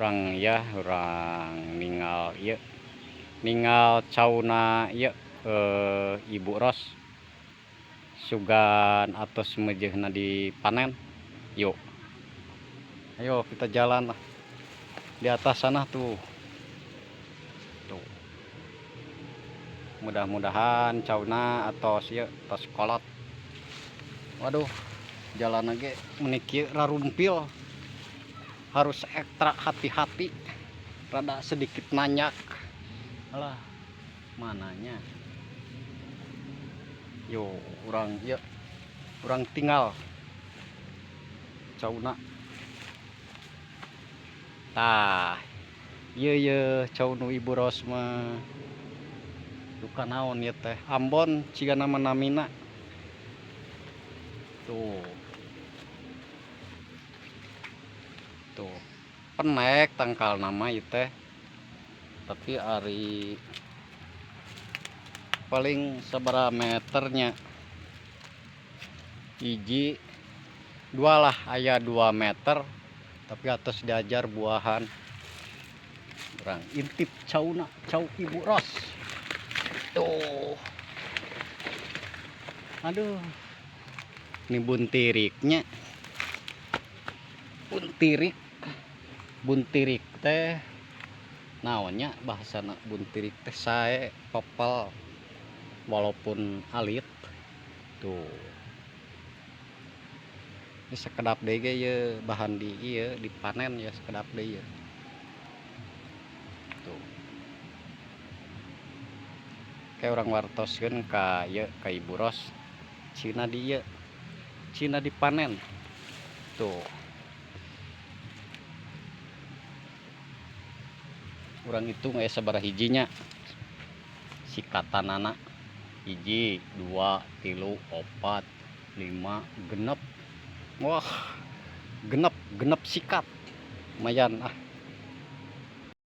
orang ya orang ningal cauna Ibu Ros sugan atau semejehna dipanen. Yuk ayo kita jalan lah di atas sana tuh. Mudah-mudahan cauna atau kolot. Waduh, jalan lagi menikir rarumpil, harus ekstra hati-hati, rada sedikit nanyak. Alah, mananya? Yo, orang tinggal cauna. Tah, iya caunu Ibu Ros mah duka naon ya teh Ambon cigana namina tuh penek tangkal nama itu teh, tapi ari paling seberapa meternya hiji dua lah, aya 2 meter, tapi atas diajar buahan orang intip cauna cau Ibu Ros tuh. Aduh, ini buntirik teh naonnya bahasana buntirik teh sae popel walaupun alit tuh. Ini sekedap deui ge ye bahan dipanen ya sekedap deui ya tuh. Kayak orang wartoskeun ka Ibu Ros cina dipanen tuh. Urang itu nggak sabaraha hijinya sikatan anak hiji 2 3 4 5 genep. Wah, genep sikat lumayan